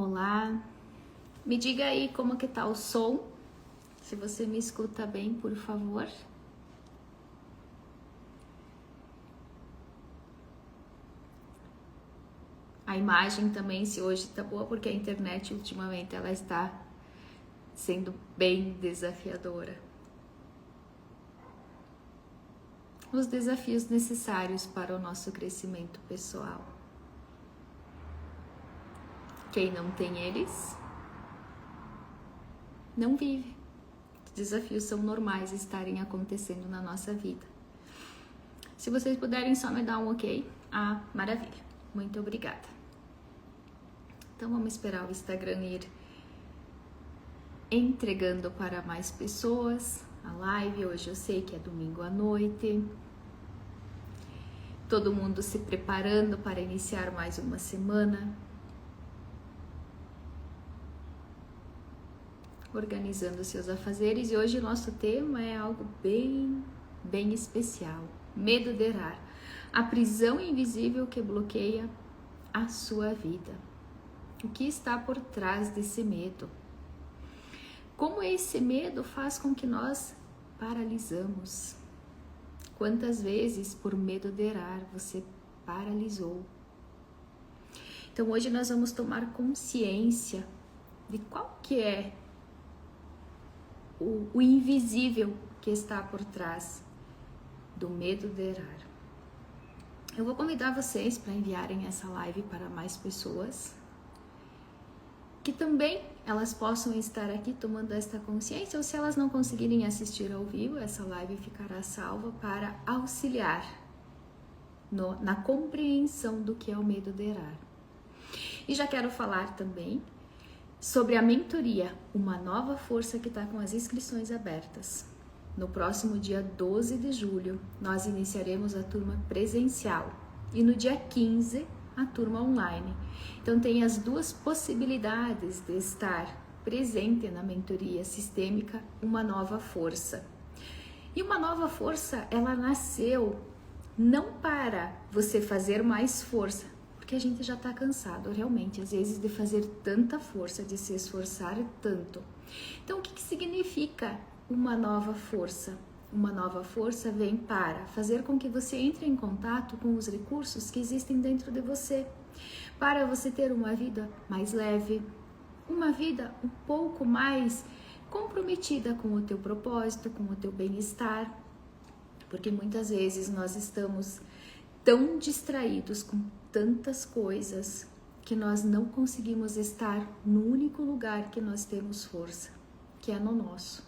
Olá, me diga aí como que tá o som, se você me escuta bem, por favor. A imagem também, se hoje tá boa, porque a internet ultimamente ela está sendo bem desafiadora. Os desafios necessários para o nosso crescimento pessoal. Quem não tem eles, não vive. Os desafios são normais estarem acontecendo na nossa vida. Se vocês puderem só me dar um ok. Ah, maravilha. Muito obrigada. Então vamos esperar o Instagram ir entregando para mais pessoas a live. Hoje eu sei que é domingo à noite. Todo mundo se preparando para iniciar mais uma semana. Organizando seus afazeres, e hoje o nosso tema é algo bem especial. Medo de errar, a prisão invisível que bloqueia a sua vida. O que está por trás desse medo? Como esse medo faz com que nós paralisamos? Quantas vezes por medo de errar você paralisou? Então hoje nós vamos tomar consciência de qual que é o invisível que está por trás do medo de errar. Eu vou convidar vocês para enviarem essa live para mais pessoas, que também elas possam estar aqui tomando esta consciência, ou se elas não conseguirem assistir ao vivo, essa live ficará salva para auxiliar na compreensão do que é o medo de errar. E já quero falar também sobre a mentoria, uma nova força que está com as inscrições abertas. No próximo dia 12 de julho, nós iniciaremos a turma presencial e no dia 15, a turma online. Então tem as duas possibilidades de estar presente na mentoria sistêmica, uma nova força. E uma nova força, ela nasceu não para você fazer mais força, porque a gente já está cansado, realmente, às vezes, de fazer tanta força, de se esforçar tanto. Então, o que significa uma nova força? Uma nova força vem para fazer com que você entre em contato com os recursos que existem dentro de você, para você ter uma vida mais leve, uma vida um pouco mais comprometida com o teu propósito, com o teu bem-estar, porque muitas vezes nós estamos tão distraídos com tantas coisas que nós não conseguimos estar no único lugar que nós temos força, que é no nosso.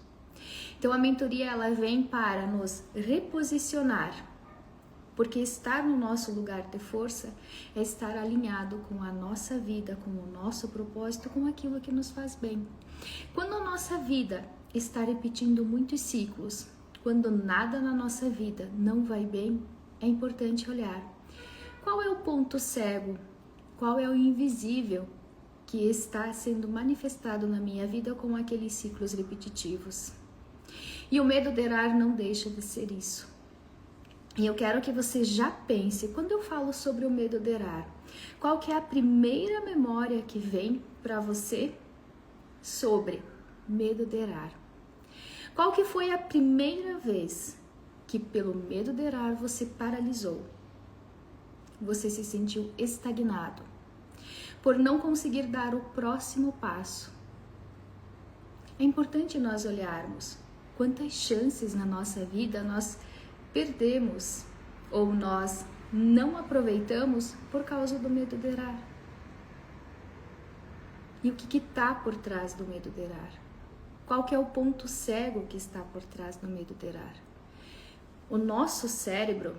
Então a mentoria ela vem para nos reposicionar, porque estar no nosso lugar de força é estar alinhado com a nossa vida, com o nosso propósito, com aquilo que nos faz bem. Quando a nossa vida está repetindo muitos ciclos, quando nada na nossa vida não vai bem, é importante olhar qual é o ponto cego, qual é o invisível que está sendo manifestado na minha vida com aqueles ciclos repetitivos. E o medo de errar não deixa de ser isso. E eu quero que você já pense, quando eu falo sobre o medo de errar, qual que é a primeira memória que vem para você sobre medo de errar? Qual que foi a primeira vez que pelo medo de errar você paralisou? Você se sentiu estagnado por não conseguir dar o próximo passo. É importante nós olharmos quantas chances na nossa vida nós perdemos ou nós não aproveitamos por causa do medo de errar. E o que está por trás do medo de errar? Qual que é o ponto cego que está por trás do medo de errar? O nosso cérebro,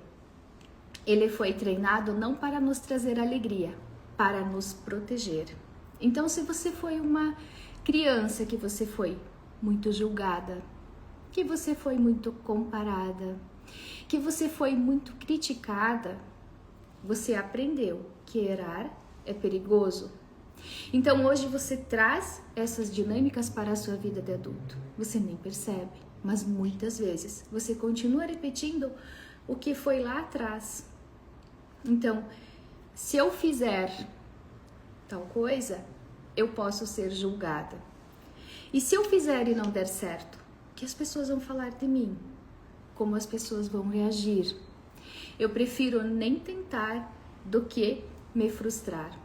ele foi treinado não para nos trazer alegria, para nos proteger. Então, se você foi uma criança que você foi muito julgada, que você foi muito comparada, que você foi muito criticada, você aprendeu que errar é perigoso. Então, hoje você traz essas dinâmicas para a sua vida de adulto. Você nem percebe, mas muitas vezes você continua repetindo o que foi lá atrás. Então, se eu fizer tal coisa, eu posso ser julgada. E se eu fizer e não der certo, o que as pessoas vão falar de mim? Como as pessoas vão reagir? Eu prefiro nem tentar do que me frustrar.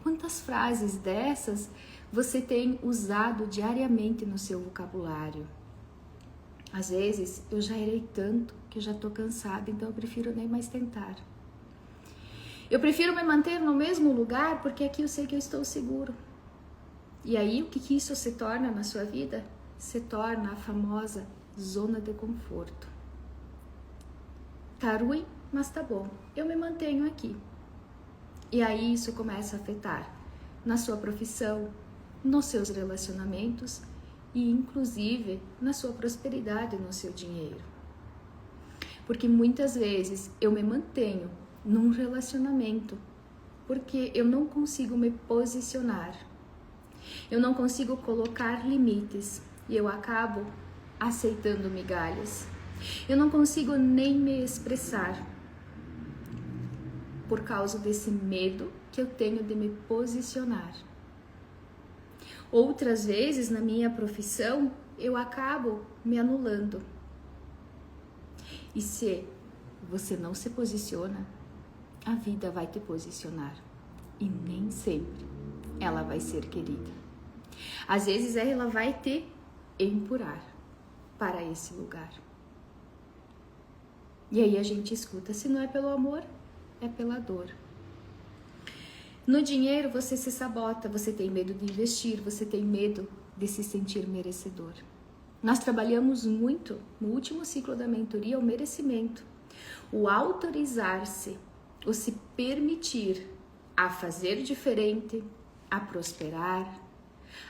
Quantas frases dessas você tem usado diariamente no seu vocabulário? Às vezes eu já errei tanto que eu já estou cansada, então eu prefiro nem mais tentar. Eu prefiro me manter no mesmo lugar porque aqui eu sei que eu estou seguro. E aí o que isso se torna na sua vida? Se torna a famosa zona de conforto. Tá ruim, mas tá bom. Eu me mantenho aqui. E aí isso começa a afetar na sua profissão, nos seus relacionamentos e inclusive na sua prosperidade, no seu dinheiro. Porque muitas vezes eu me mantenho num relacionamento porque eu não consigo me posicionar. Eu não consigo colocar limites e eu acabo aceitando migalhas. Eu não consigo nem me expressar por causa desse medo que eu tenho de me posicionar. Outras vezes, na minha profissão, eu acabo me anulando. E se você não se posiciona, a vida vai te posicionar. E nem sempre ela vai ser querida. Às vezes ela vai te empurrar para esse lugar. E aí a gente escuta, se não é pelo amor, é pela dor. No dinheiro você se sabota, você tem medo de investir, você tem medo de se sentir merecedor. Nós trabalhamos muito no último ciclo da mentoria o merecimento, o autorizar-se, o se permitir a fazer diferente, a prosperar,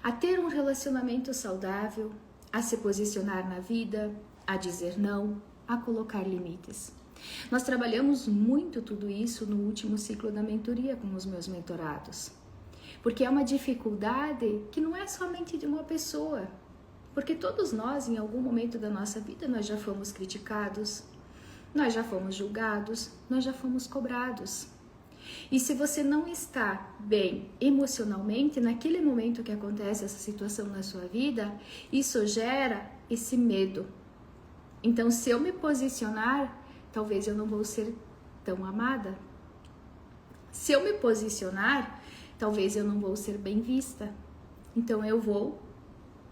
a ter um relacionamento saudável, a se posicionar na vida, a dizer não, a colocar limites. Nós trabalhamos muito tudo isso no último ciclo da mentoria com os meus mentorados. Porque é uma dificuldade que não é somente de uma pessoa. Porque todos nós, em algum momento da nossa vida, nós já fomos criticados, nós já fomos julgados, nós já fomos cobrados. E se você não está bem emocionalmente, naquele momento que acontece essa situação na sua vida, isso gera esse medo. Então, se eu me posicionar, talvez eu não vou ser tão amada. Se eu me posicionar, talvez eu não vou ser bem vista. Então eu vou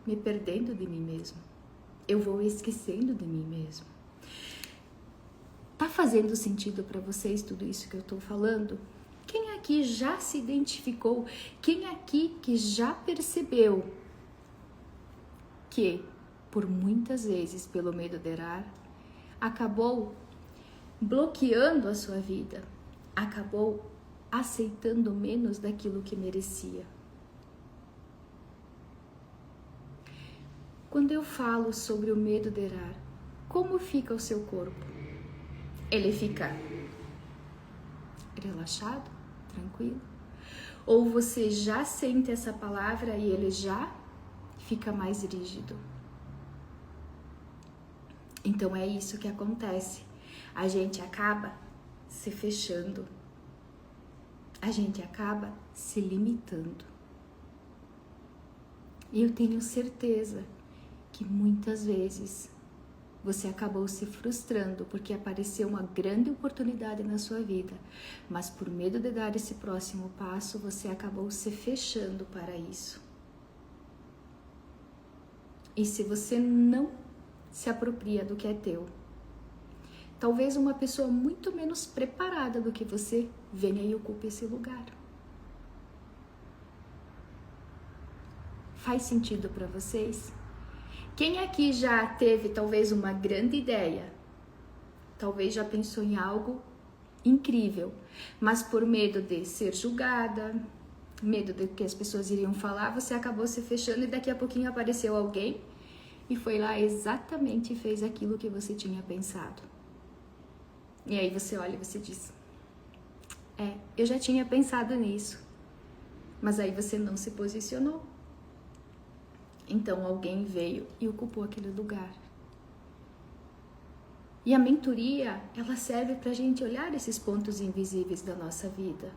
me perdendo de mim mesmo. Eu vou esquecendo de mim mesmo. Tá fazendo sentido para vocês tudo isso que eu tô falando? Quem aqui já se identificou? Quem aqui que já percebeu que, por muitas vezes, pelo medo de errar, acabou bloqueando a sua vida, acabou aceitando menos daquilo que merecia? Quando eu falo sobre o medo de errar, como fica o seu corpo? Ele fica relaxado, tranquilo? Ou você já sente essa palavra e ele já fica mais rígido? Então é isso que acontece. A gente acaba se fechando. A gente acaba se limitando. E eu tenho certeza que muitas vezes você acabou se frustrando porque apareceu uma grande oportunidade na sua vida, mas por medo de dar esse próximo passo, você acabou se fechando para isso. E se você não se apropria do que é teu, talvez uma pessoa muito menos preparada do que você venha e ocupe esse lugar. Faz sentido para vocês? Quem aqui já teve talvez uma grande ideia? Talvez já pensou em algo incrível, mas por medo de ser julgada, medo do que as pessoas iriam falar, você acabou se fechando e daqui a pouquinho apareceu alguém e foi lá exatamente e fez aquilo que você tinha pensado. E aí você olha e você diz, eu já tinha pensado nisso, mas aí você não se posicionou. Então alguém veio e ocupou aquele lugar. E a mentoria, ela serve para a gente olhar esses pontos invisíveis da nossa vida.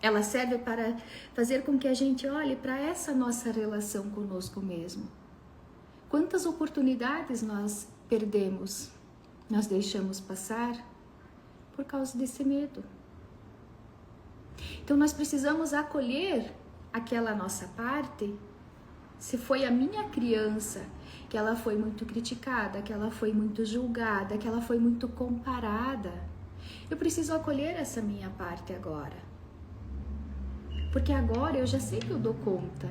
Ela serve para fazer com que a gente olhe para essa nossa relação conosco mesmo. Quantas oportunidades nós perdemos, nós deixamos passar por causa desse medo. Então nós precisamos acolher aquela nossa parte. Se foi a minha criança que ela foi muito criticada, que ela foi muito julgada, que ela foi muito comparada, eu preciso acolher essa minha parte agora. Porque agora eu já sei que eu dou conta.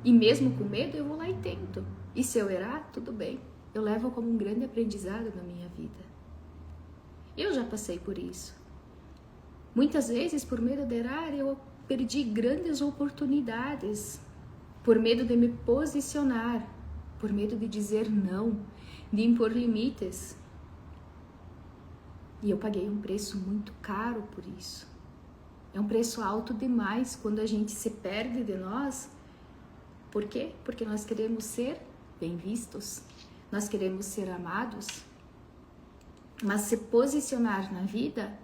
E mesmo com medo eu vou lá e tento. E se eu errar, tudo bem. Eu levo como um grande aprendizado na minha vida. Eu já passei por isso. Muitas vezes, por medo de errar, eu perdi grandes oportunidades. Por medo de me posicionar. Por medo de dizer não. De impor limites. E eu paguei um preço muito caro por isso. É um preço alto demais quando a gente se perde de nós. Por quê? Porque nós queremos ser bem vistos. Nós queremos ser amados. Mas se posicionar na vida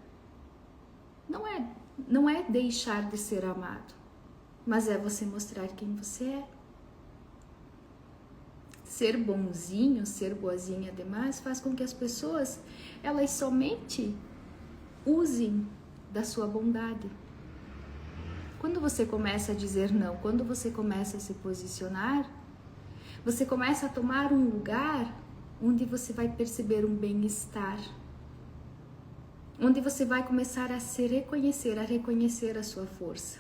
não é deixar de ser amado, mas é você mostrar quem você é. Ser bonzinho, ser boazinha demais faz com que as pessoas, elas somente usem da sua bondade. Quando você começa a dizer não, quando você começa a se posicionar, você começa a tomar um lugar onde você vai perceber um bem-estar, onde você vai começar a se reconhecer, a reconhecer a sua força.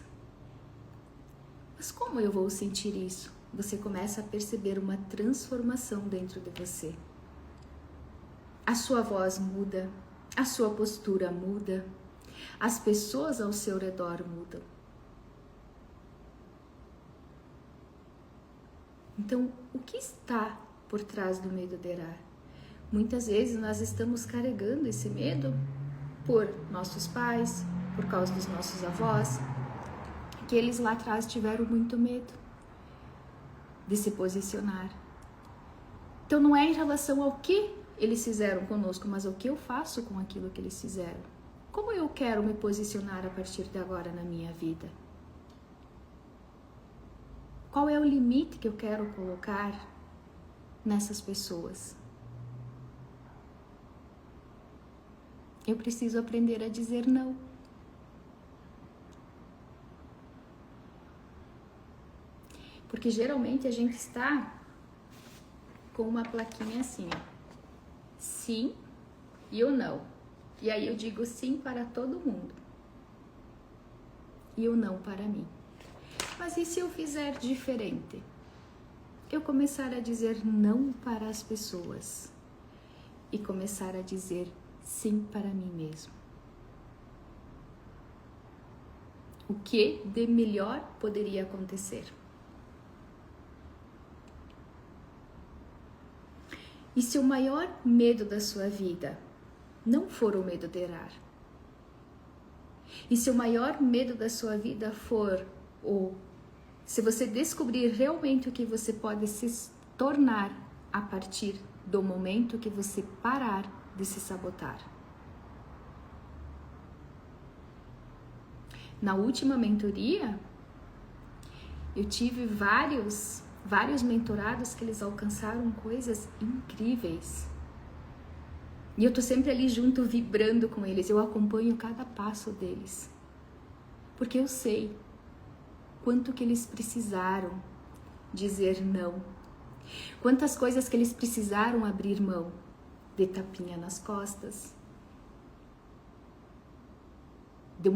Mas como eu vou sentir isso? Você começa a perceber uma transformação dentro de você. A sua voz muda, a sua postura muda, as pessoas ao seu redor mudam. Então, o que está por trás do medo de errar? Muitas vezes nós estamos carregando esse medo por nossos pais, por causa dos nossos avós, que eles lá atrás tiveram muito medo de se posicionar. Então não é em relação ao que eles fizeram conosco, mas ao que eu faço com aquilo que eles fizeram. Como eu quero me posicionar a partir de agora na minha vida? Qual é o limite que eu quero colocar nessas pessoas? Eu preciso aprender a dizer não. Porque geralmente a gente está com uma plaquinha assim, ó. Sim e o não. E aí eu digo sim para todo mundo. E o não para mim. Mas e se eu fizer diferente? Eu começar a dizer não para as pessoas. E começar a dizer sim para mim mesmo. O que de melhor poderia acontecer? E se o maior medo da sua vida não for o medo de errar? E se o maior medo da sua vida for se você descobrir realmente o que você pode se tornar a partir do momento que você parar de se sabotar? Na última mentoria, eu tive vários mentorados que eles alcançaram coisas incríveis. E eu tô sempre ali junto, vibrando com eles. Eu acompanho cada passo deles. Porque eu sei quanto que eles precisaram dizer não. Quantas coisas que eles precisaram abrir mão. De tapinha nas costas. De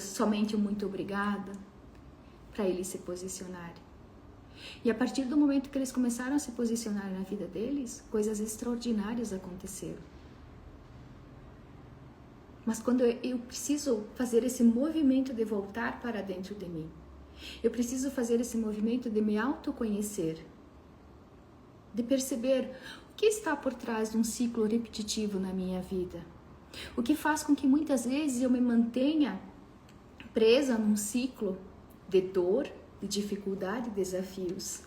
somente um muito obrigada. Para eles se posicionarem. E a partir do momento que eles começaram a se posicionar na vida deles, coisas extraordinárias aconteceram. Mas quando eu preciso fazer esse movimento de voltar para dentro de mim, eu preciso fazer esse movimento de me autoconhecer, de perceber o que está por trás de um ciclo repetitivo na minha vida. O que faz com que muitas vezes eu me mantenha presa num ciclo de dor, de dificuldade, desafios.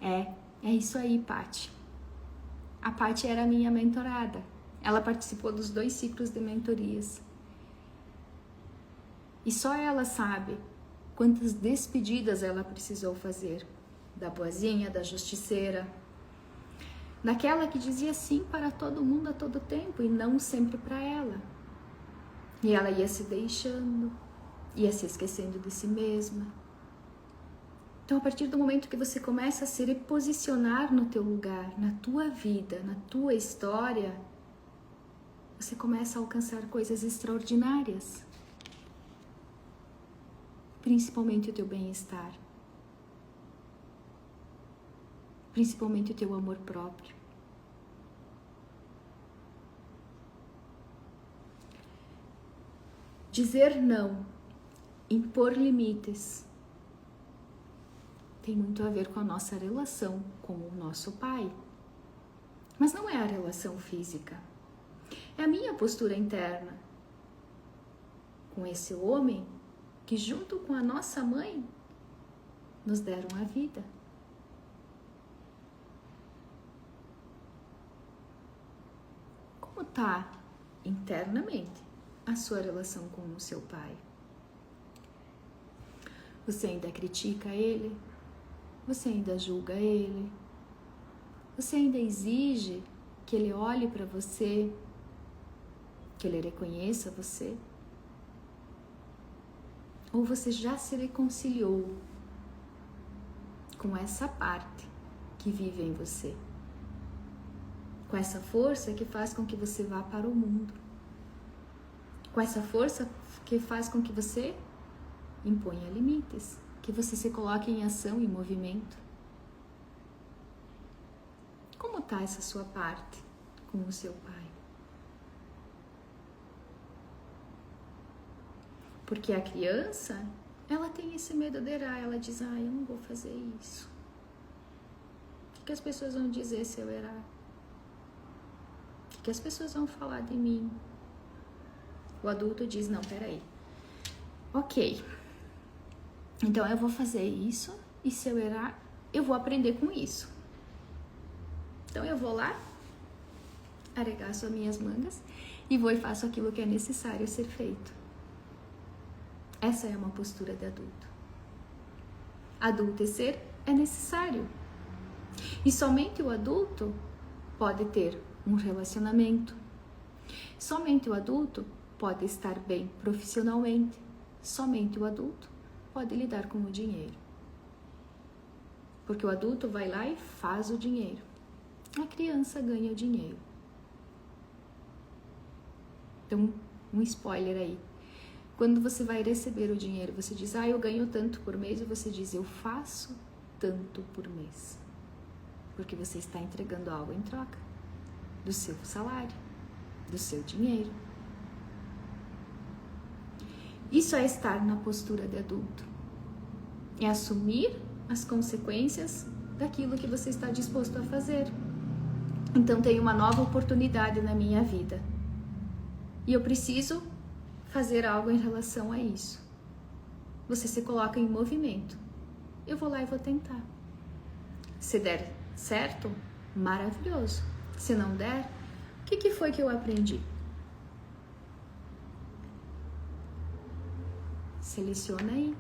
É isso aí, Paty. A Paty era a minha mentorada. Ela participou dos 2 ciclos de mentorias. E só ela sabe quantas despedidas ela precisou fazer. Da boazinha, da justiceira, daquela que dizia sim para todo mundo a todo tempo e não sempre para ela. E ela ia se deixando, ia se esquecendo de si mesma. Então, a partir do momento que você começa a se reposicionar no teu lugar, na tua vida, na tua história, você começa a alcançar coisas extraordinárias. Principalmente o teu bem-estar. Principalmente o teu amor próprio. Dizer não, impor limites, tem muito a ver com a nossa relação com o nosso pai. Mas não é a relação física. É a minha postura interna com esse homem que, junto com a nossa mãe, nos deram a vida. Como está internamente a sua relação com o seu pai? Você ainda critica ele? Você ainda julga ele? Você ainda exige que ele olhe para você, que ele reconheça você? Ou você já se reconciliou com essa parte que vive em você? Com essa força que faz com que você vá para o mundo? Com essa força que faz com que você imponha limites, que você se coloque em ação, em movimento? Como está essa sua parte com o seu pai? Porque a criança, ela tem esse medo de errar, ela diz, eu não vou fazer isso. O que as pessoas vão dizer se eu errar? O que as pessoas vão falar de mim? O adulto diz, não, peraí. Ok, então eu vou fazer isso e se eu errar, eu vou aprender com isso. Então eu vou lá, arregaço as minhas mangas e vou e faço aquilo que é necessário ser feito. Essa é uma postura de adulto. Adultecer é necessário. E somente o adulto pode ter um relacionamento. Somente o adulto pode estar bem profissionalmente. Somente o adulto pode lidar com o dinheiro. Porque o adulto vai lá e faz o dinheiro. A criança ganha o dinheiro. Então, um spoiler aí. Quando você vai receber o dinheiro, você diz, eu ganho tanto por mês, e você diz, eu faço tanto por mês. Porque você está entregando algo em troca do seu salário, do seu dinheiro. Isso é estar na postura de adulto. É assumir as consequências daquilo que você está disposto a fazer. Então tem uma nova oportunidade na minha vida. E eu preciso fazer algo em relação a isso. Você se coloca em movimento. Eu vou lá e vou tentar. Se der certo, maravilhoso. Se não der, o que foi que eu aprendi? Seleciona aí.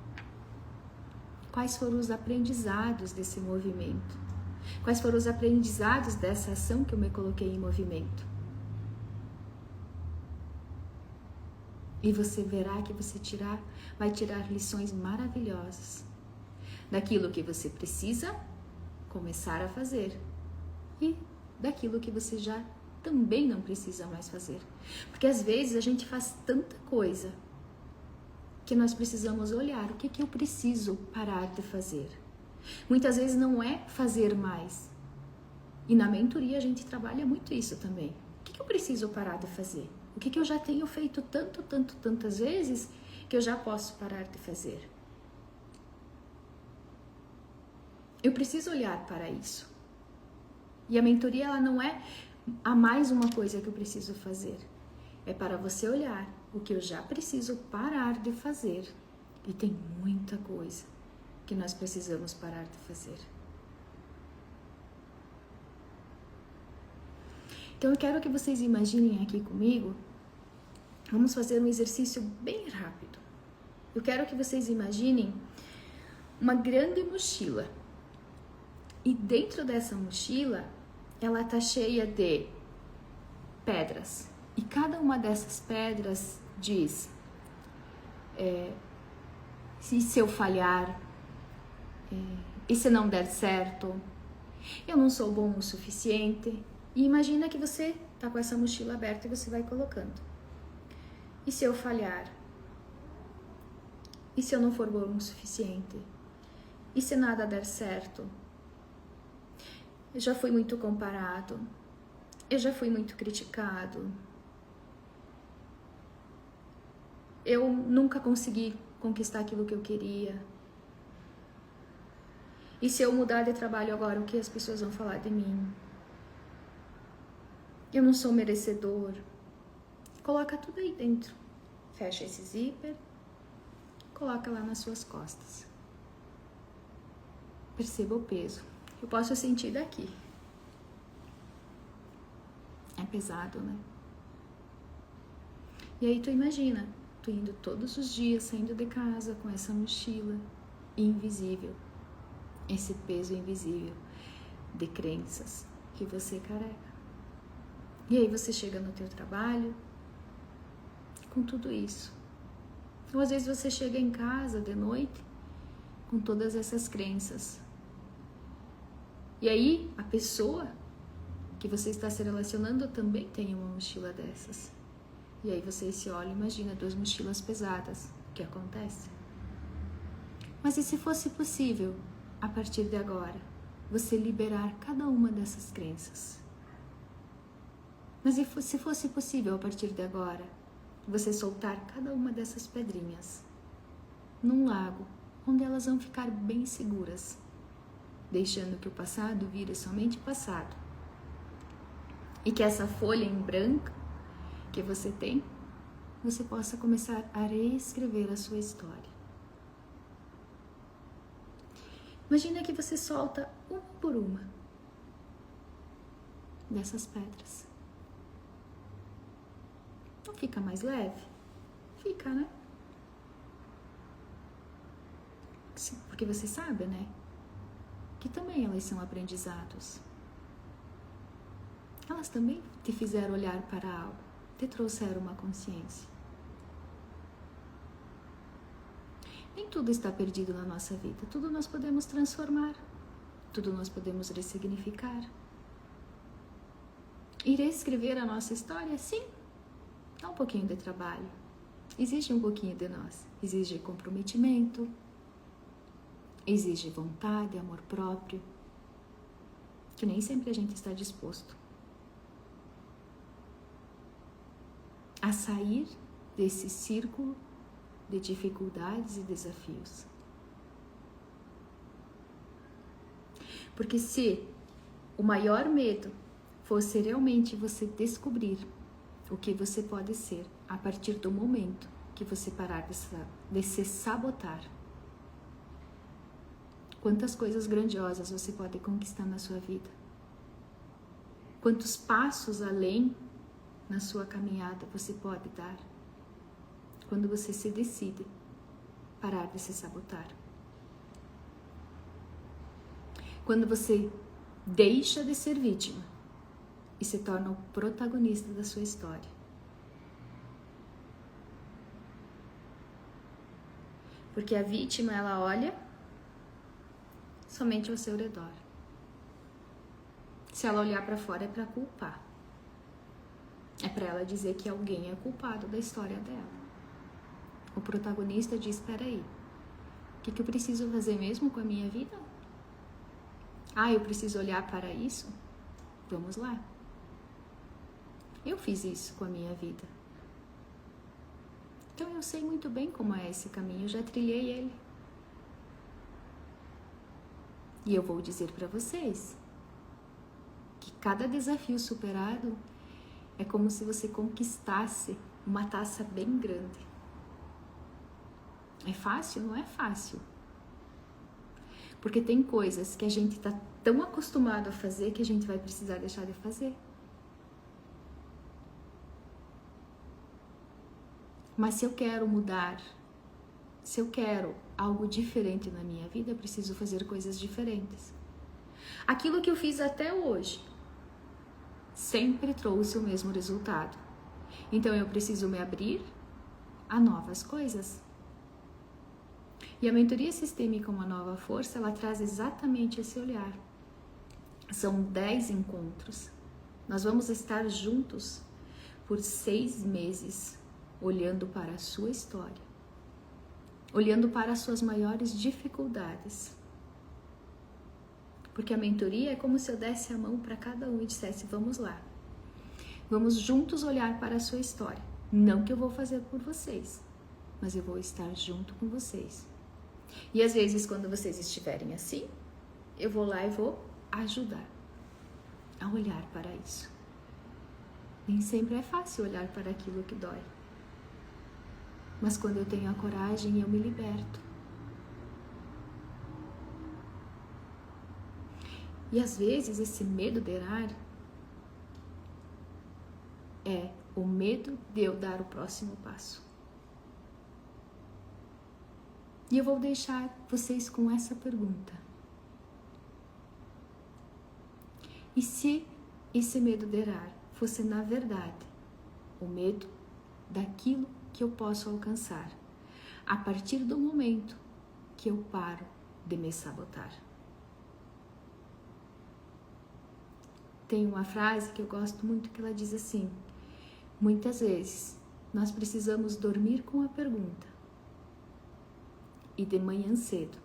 Quais foram os aprendizados desse movimento? Quais foram os aprendizados dessa ação que eu me coloquei em movimento? E você verá que você vai tirar lições maravilhosas daquilo que você precisa começar a fazer e daquilo que você já também não precisa mais fazer. Porque às vezes a gente faz tanta coisa que nós precisamos olhar o que eu preciso parar de fazer. Muitas vezes não é fazer mais. E na mentoria a gente trabalha muito isso também. O que eu preciso parar de fazer? O que eu já tenho feito tantas vezes que eu já posso parar de fazer? Eu preciso olhar para isso. E a mentoria, ela não é a mais uma coisa que eu preciso fazer. É para você olhar o que eu já preciso parar de fazer. E tem muita coisa que nós precisamos parar de fazer. Então eu quero que vocês imaginem aqui comigo. Vamos fazer um exercício bem rápido. Eu quero que vocês imaginem uma grande mochila. E dentro dessa mochila, ela tá cheia de pedras. E cada uma dessas pedras diz: se eu falhar, e se não der certo, eu não sou bom o suficiente. E imagina que você tá com essa mochila aberta e você vai colocando. E se eu falhar? E se eu não for bom o suficiente? E se nada der certo? Eu já fui muito comparado. Eu já fui muito criticado. Eu nunca consegui conquistar aquilo que eu queria. E se eu mudar de trabalho agora, o que as pessoas vão falar de mim? Eu não sou merecedor. Coloca tudo aí dentro. Fecha esse zíper. Coloca lá nas suas costas. Perceba o peso. Eu posso sentir daqui. É pesado, né? E aí tu imagina, tu indo todos os dias, saindo de casa com essa mochila invisível. Esse peso invisível de crenças que você carrega. E aí você chega no teu trabalho com tudo isso. Ou às vezes você chega em casa de noite com todas essas crenças. E aí a pessoa que você está se relacionando também tem uma mochila dessas. E aí você se olha e imagina 2 mochilas pesadas. O que acontece? Mas e se fosse possível, a partir de agora, você liberar cada uma dessas crenças? Mas e se fosse possível, a partir de agora, você soltar cada uma dessas pedrinhas num lago, onde elas vão ficar bem seguras, deixando que o passado vire somente passado. E que essa folha em branco que você tem, você possa começar a reescrever a sua história. Imagina que você solta uma por uma dessas pedras. Não fica mais leve? Fica, né? Porque você sabe, né? Que também elas são aprendizados. Elas também te fizeram olhar para algo, te trouxeram uma consciência. Nem tudo está perdido na nossa vida, tudo nós podemos transformar, tudo nós podemos ressignificar. E reescrever a nossa história, sim, dá um pouquinho de trabalho, exige um pouquinho de nós, exige comprometimento, exige vontade, amor próprio, que nem sempre a gente está disposto a sair desse círculo de dificuldades e desafios. Porque se o maior medo fosse realmente você descobrir o que você pode ser a partir do momento que você parar de se sabotar, quantas coisas grandiosas você pode conquistar na sua vida? Quantos passos além na sua caminhada você pode dar quando você se decide parar de se sabotar? Quando você deixa de ser vítima e se torna o protagonista da sua história. Porque a vítima, ela olha somente ao seu redor. Se ela olhar para fora é para culpar. É para ela dizer que alguém é culpado da história dela. O protagonista diz: espera aí, o que eu preciso fazer mesmo com a minha vida? Ah, eu preciso olhar para isso? Vamos lá. Eu fiz isso com a minha vida. Então eu sei muito bem como é esse caminho, eu já trilhei ele. E eu vou dizer para vocês que cada desafio superado é como se você conquistasse uma taça bem grande. É fácil? Não é fácil. Porque tem coisas que a gente está tão acostumado a fazer que a gente vai precisar deixar de fazer. Mas se eu quero mudar, Se eu quero algo diferente na minha vida, eu preciso fazer coisas diferentes. Aquilo que eu fiz até hoje sempre trouxe o mesmo resultado. Então eu preciso me abrir a novas coisas. E a mentoria sistêmica, uma nova força, ela traz exatamente esse olhar. São 10 encontros. Nós vamos estar juntos por 6 meses, olhando para a sua história, olhando para as suas maiores dificuldades. Porque a mentoria é como se eu desse a mão para cada um e dissesse, vamos lá. Vamos juntos olhar para a sua história. Não que eu vou fazer por vocês, mas eu vou estar junto com vocês. E às vezes, quando vocês estiverem assim, eu vou lá e vou ajudar a olhar para isso. Nem sempre é fácil olhar para aquilo que dói. Mas quando eu tenho a coragem, eu me liberto. E às vezes esse medo de errar é o medo de eu dar o próximo passo. E eu vou deixar vocês com essa pergunta. E se esse medo de errar fosse, na verdade, o medo daquilo que eu posso alcançar, a partir do momento que eu paro de me sabotar? Tem uma frase que eu gosto muito que ela diz assim: muitas vezes nós precisamos dormir com a pergunta e de manhã cedo,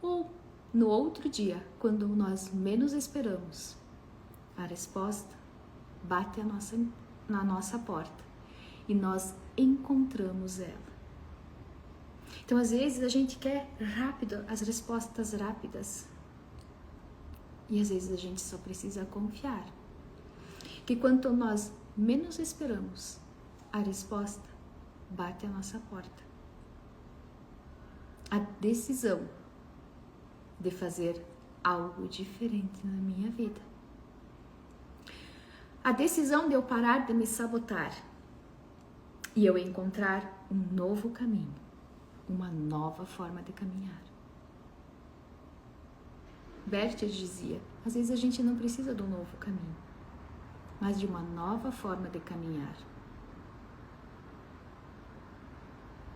ou no outro dia, quando nós menos esperamos, a resposta bate na nossa porta e nós encontramos ela. Então, às vezes, a gente quer rápido, as respostas rápidas. E às vezes a gente só precisa confiar que quanto nós menos esperamos, a resposta bate à nossa porta. A decisão de fazer algo diferente na minha vida. A decisão de eu parar de me sabotar e eu encontrar um novo caminho, uma nova forma de caminhar. Berthes dizia, às vezes a gente não precisa de um novo caminho, mas de uma nova forma de caminhar.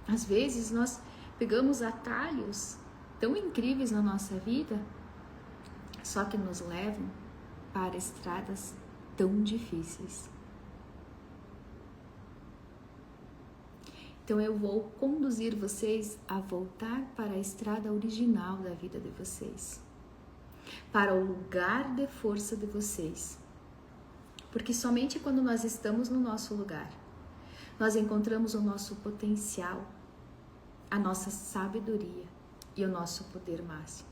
Às vezes nós pegamos atalhos tão incríveis na nossa vida, só que nos levam para estradas tão difíceis. Então eu vou conduzir vocês a voltar para a estrada original da vida de vocês, para o lugar de força de vocês. Porque somente quando nós estamos no nosso lugar, nós encontramos o nosso potencial, a nossa sabedoria e o nosso poder máximo.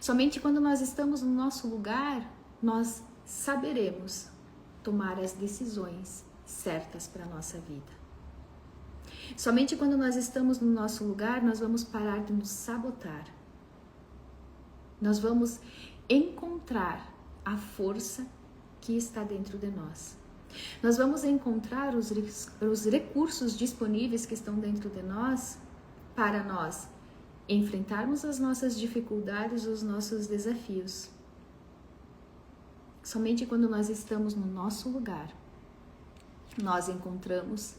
Somente quando nós estamos no nosso lugar, nós saberemos tomar as decisões certas para a nossa vida. Somente quando nós estamos no nosso lugar, nós vamos parar de nos sabotar. Nós vamos encontrar a força que está dentro de nós. Nós vamos encontrar os recursos disponíveis que estão dentro de nós para nós enfrentarmos as nossas dificuldades, os nossos desafios. Somente quando nós estamos no nosso lugar, nós encontramos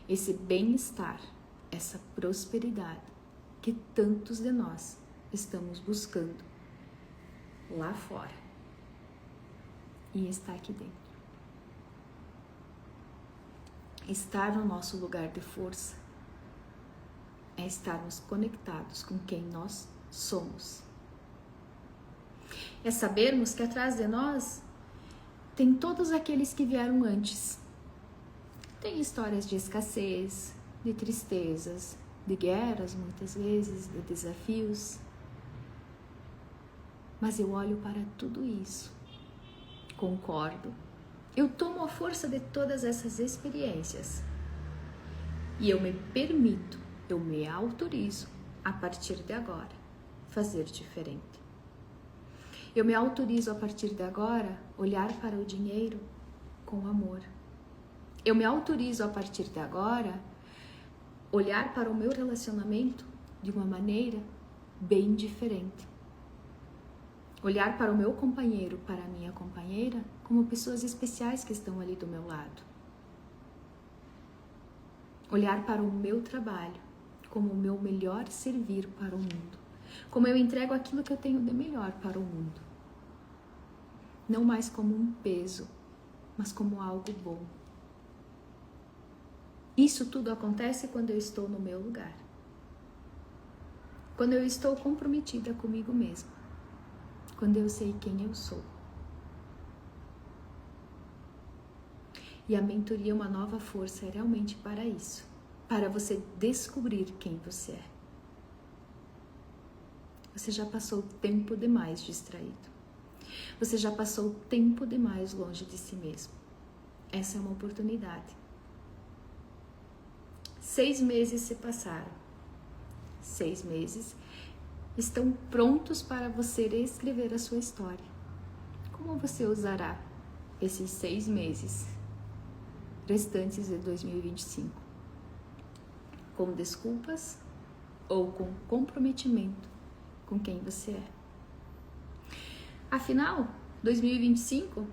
esse bem-estar, essa prosperidade que tantos de nós estamos buscando lá fora e está aqui dentro. Estar no nosso lugar de força é estarmos conectados com quem nós somos. É sabermos que atrás de nós tem todos aqueles que vieram antes. Tem histórias de escassez, de tristezas, de guerras muitas vezes, de desafios. Mas eu olho para tudo isso, concordo, eu tomo a força de todas essas experiências e eu me permito, eu me autorizo a partir de agora fazer diferente. Eu me autorizo a partir de agora olhar para o dinheiro com amor. Eu me autorizo a partir de agora olhar para o meu relacionamento de uma maneira bem diferente. Olhar para o meu companheiro, para a minha companheira, como pessoas especiais que estão ali do meu lado. Olhar para o meu trabalho como o meu melhor servir para o mundo. Como eu entrego aquilo que eu tenho de melhor para o mundo. Não mais como um peso, mas como algo bom. Isso tudo acontece quando eu estou no meu lugar. Quando eu estou comprometida comigo mesma. Quando eu sei quem eu sou. E a mentoria Uma Nova Força é realmente para isso. Para você descobrir quem você é. Você já passou tempo demais distraído. Você já passou tempo demais longe de si mesmo. Essa é uma oportunidade. 6 meses se passaram. 6 meses estão prontos para você escrever a sua história. Como você usará esses 6 meses restantes de 2025? Com desculpas ou com comprometimento com quem você é? Afinal, 2025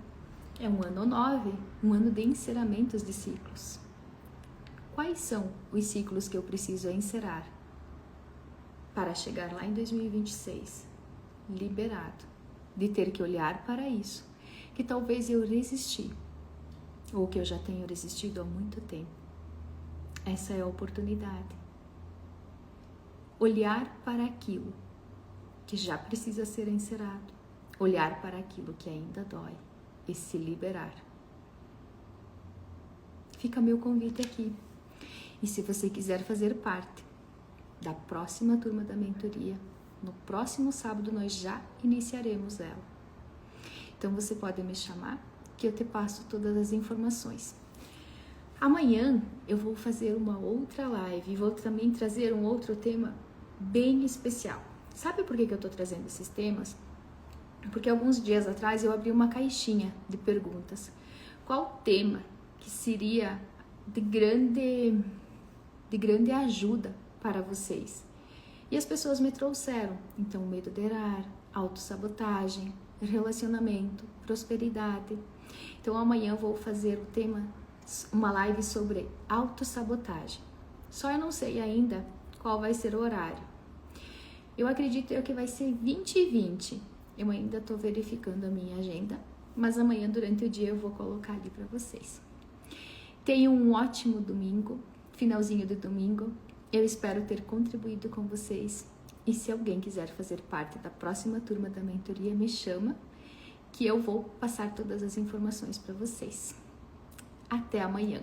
é um ano 9, um ano de encerramentos de ciclos. Quais são os ciclos que eu preciso encerrar para chegar lá em 2026 liberado de ter que olhar para isso que talvez eu resisti ou que eu já tenho resistido há muito tempo? Essa é a oportunidade. Olhar para aquilo que já precisa ser encerrado, olhar para aquilo que ainda dói e se liberar. Fica meu convite aqui. E se você quiser fazer parte da próxima turma da mentoria, no próximo sábado nós já iniciaremos ela. Então você pode me chamar que eu te passo todas as informações. Amanhã eu vou fazer uma outra live e vou também trazer um outro tema bem especial. Sabe por que eu estou trazendo esses temas? Porque alguns dias atrás eu abri uma caixinha de perguntas. Qual tema que seria de grande ajuda para vocês? E as pessoas me trouxeram, então, medo de errar, autossabotagem, relacionamento, prosperidade. Então amanhã eu vou fazer o tema, uma live sobre autossabotagem. Só eu não sei ainda qual vai ser o horário. Eu acredito que vai ser 20h20. Eu ainda estou verificando a minha agenda, mas amanhã durante o dia eu vou colocar ali para vocês. Tenham um ótimo domingo, finalzinho de domingo. Eu espero ter contribuído com vocês. E se alguém quiser fazer parte da próxima turma da mentoria, me chama, que eu vou passar todas as informações para vocês. Até amanhã!